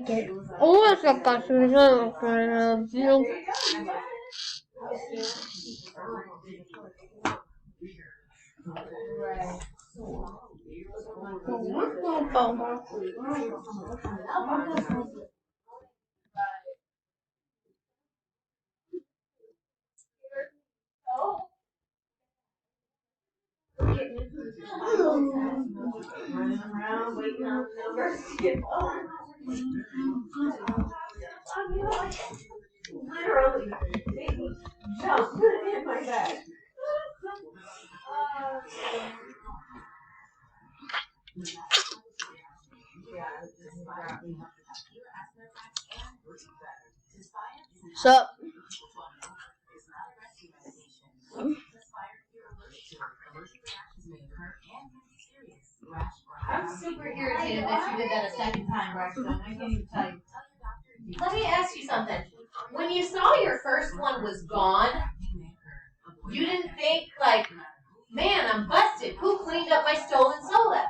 Okay. Oh, essa cachorra. Running around, waiting on numbers to get literally, jump in my bed. So. I'm super irritated that you did that a second time, Braxton. I can't even tell you. Let me ask you something. When you saw your first one was gone, you didn't think like, man, I'm busted. Who cleaned up my stolen soda?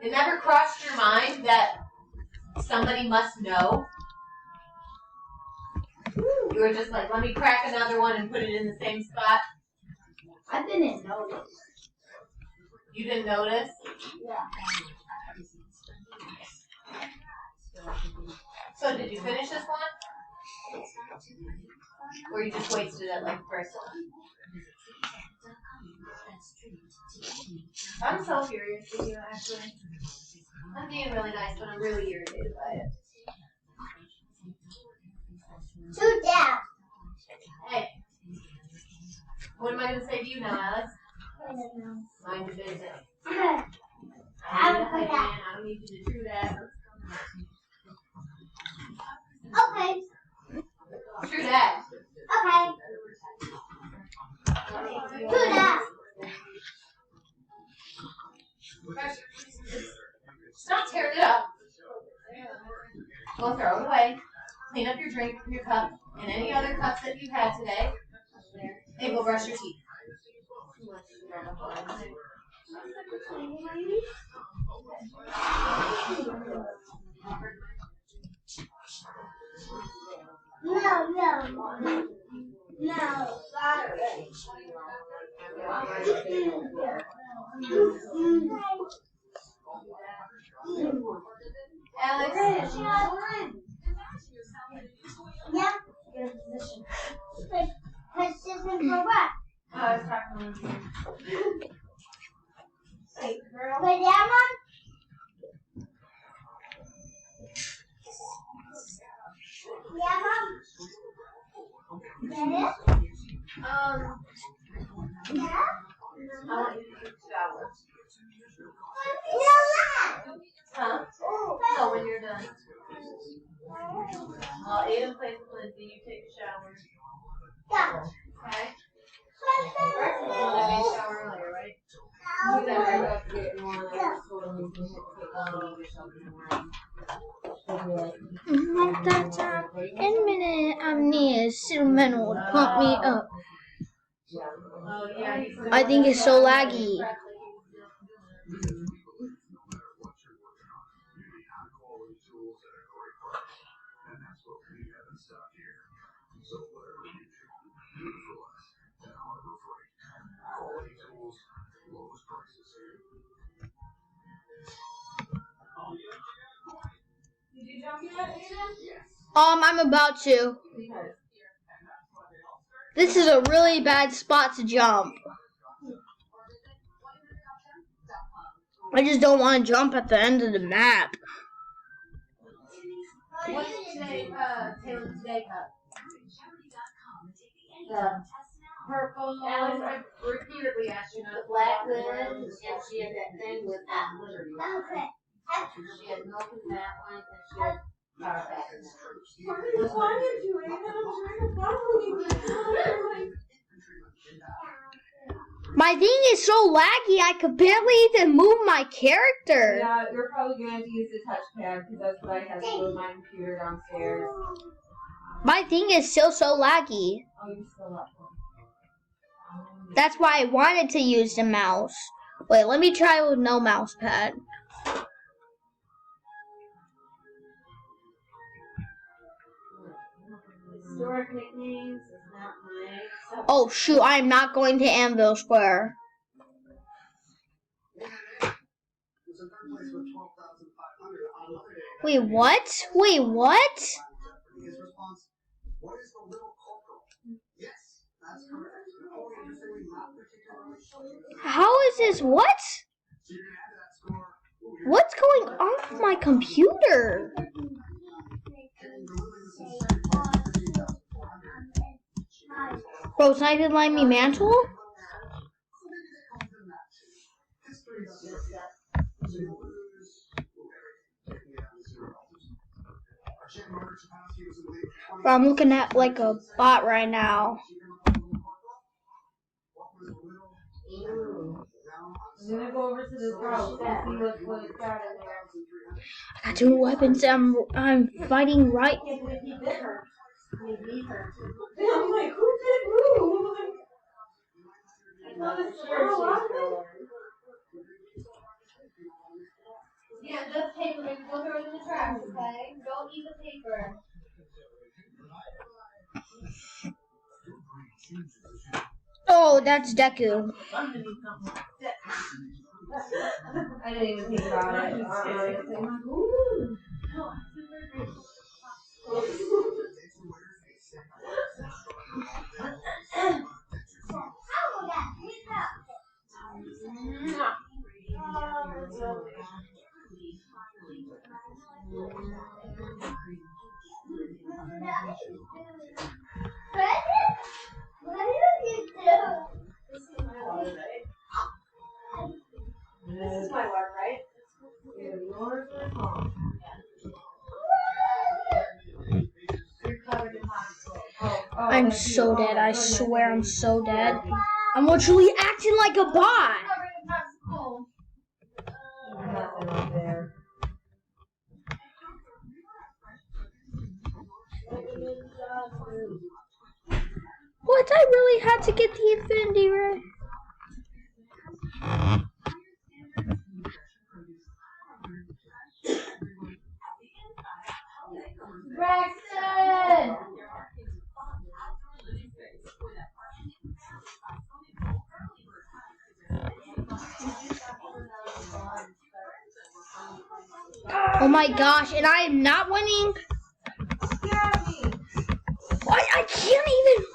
It never crossed your mind that somebody must know? You were just like, let me crack another one and put it in the same spot? I didn't notice. You didn't notice? Yeah. So did you finish this one? Or you just wasted it like the first one? I'm so curious with you, actually. I'm being really nice, but I'm really irritated by it. To death. Hey. What am I going to say to you now, Alex? I don't know. Mind your business. I don't need you to do that. Okay. True that. Okay. True that. Stop tearing it up. Go throw it away. Clean up your drink from your cup and any other cups that you've had today. And go brush your teeth. No. Alex, Yeah. Good position. Position for what? I was talking to you. Hey, girl. Pajama? Yeah, Mom. Yeah? Yeah? I want you to take a shower. No, Huh? No, when you're done. Well, Aiden plays with Lindsay, you take a shower. yeah. Okay? Braxton told me to shower earlier, right? You never got to get more like In a minute, I need a cinnamon to pump me up. Oh, yeah, I think it's so laggy. Did you jump yet, Aiden? I'm about to. This is a really bad spot to jump. I just don't want to jump at the end of the map. What's today, Taylor's today cup? The purple. Alex, I repeatedly asked you not black lid, and she had that thing with that litter. Okay. She had milk in that one, and she had power pack in that. I'm trying to follow you. My thing is so laggy, I could barely even move my character. Yeah, you're probably going to have to use the touchpad because that's what I have to do with my computer downstairs. My thing is still so laggy. Oh, you still up. That's why I wanted to use the mouse. Wait, let me try with no mouse pad. Historic nicknames is not my. Oh shoot, I am not going to Anvil Square. Wait, what? Wait, what? How is this? What? What's going on with my computer? Bro, it's not even letting me mantle? Bro, I'm looking at like a bot right now. I'm gonna go over to this house and see what it's got in there. I got two weapons. I'm fighting right. He bit her. He beat her. I'm like, who did who? I know this is Yeah, just paper. Maybe go throw it in the trash, okay? Don't eat the paper. Oh, that's Deku. I didn't even think about it. What did you do? This is my water, right? This is my water, right? Yours or home? You're covered in hot. I'm so dead. I swear I'm so dead. I'm literally acting like a bot. Nothing up there. What? I really had to get the Infinity Ray. Braxton! Oh my gosh, and I am not winning. Why? I can't even.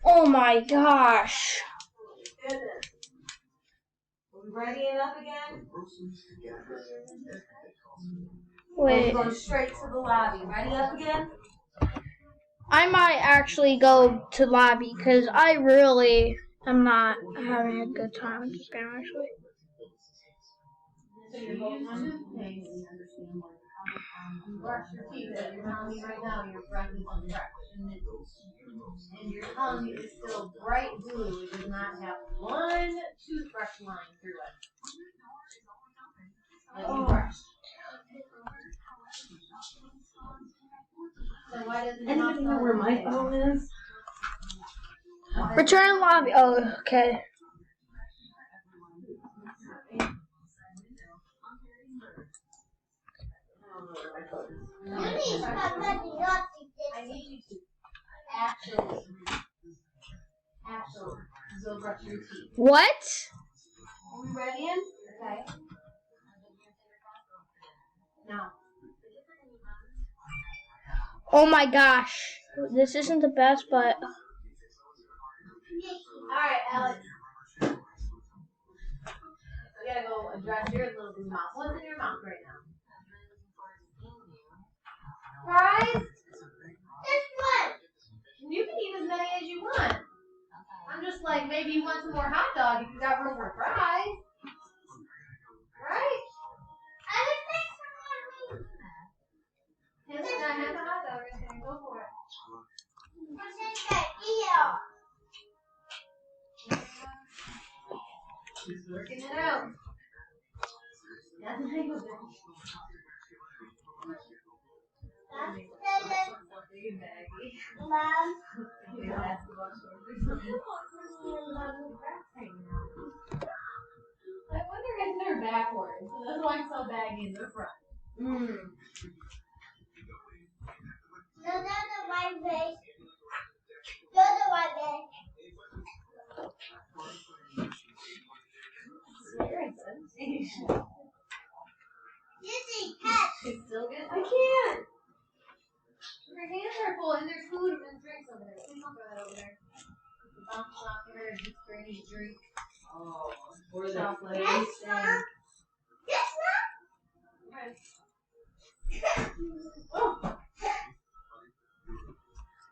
Oh my gosh. Are we ready enough again? Wait. We're going straight to the lobby. Ready up again? I might actually go to lobby because I really am not having a good time with this game actually. So you're both on toothpaste. You brush your teeth. You're telling me right now your breath is fresh. And your tongue is still bright blue. It does not have one toothbrush line through it. Like you brushed. So why doesn't Anybody know where my phone is? Return lobby. Oh, okay. I need you to actually go brush your teeth. What? Are we ready in? Okay. Now. Oh my gosh. This isn't the best, but. Alright, Alex. We gotta go address your little blue mouth. What's in your mouth right now? Fries? This one. You can eat as many as you want. I'm just like, maybe you want some more hot dog if you got room for fries. Right? Him and I have a hot dog right there. Go for it. He's working it out. That's the thing with it. Big baggy. Mom. Basketball shorts. I wonder if they're backwards. So that's why I'm so baggy in the front. Mm. No, the white bag. The white bag. Very sensation. Dizzy, catch. It's still good? I can't. Your hands are full and there's food and drinks over there. Please don't throw that over there. Bounce off of her and just bring you a drink. Oh, or the Chocolate. place. Yes, Mom. Yes, Oh.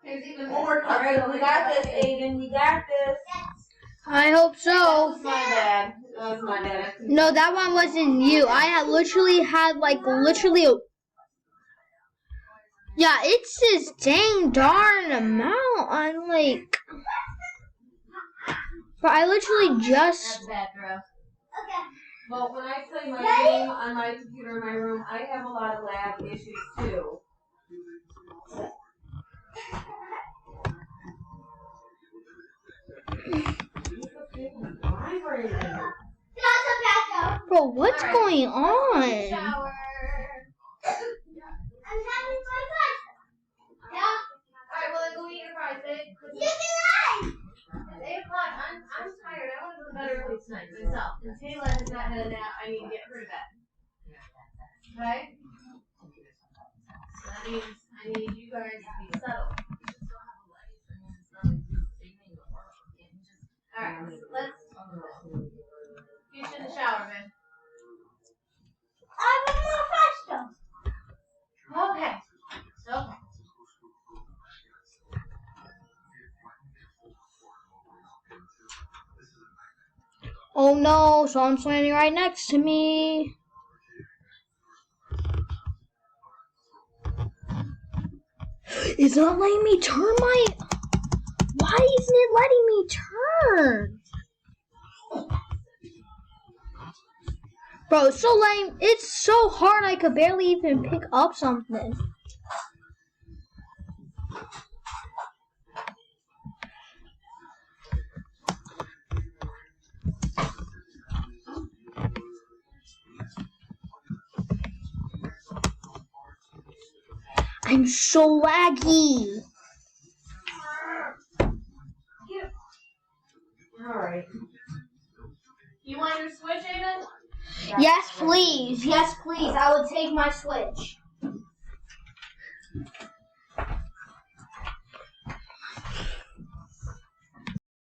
There's even more cups. Alright, we got this, Aiden. We got this. I hope That so. was my bad. That was my bad. No, that one wasn't you. I had literally yeah, it's this dang darn amount. I'm like, but I literally just. That's bad, bro. Okay. Well, when I play my game on my computer in my room, I have a lot of lag issues too. Bro, what's Alright. going on? Shower. I'm having my breakfast. Yeah. Alright, well then go eat your fries, babe. You can lie. It's 8 o'clock. I'm tired. I want to go to bed early tonight myself. And Taylor has not had a nap. I need to get her to bed. Okay? So that means I need you guys to be settled. Alright, let's get you in the shower, man. I want more pasta. Okay. Okay. Oh no, someone's standing right next to me. It's not letting me turn my. Why isn't it letting me turn? Bro, it's so lame. It's so hard I could barely even pick up something. I'm so laggy. Alright. You want your switch, Aiden? Yes, please. Yes, please. I would take my Switch.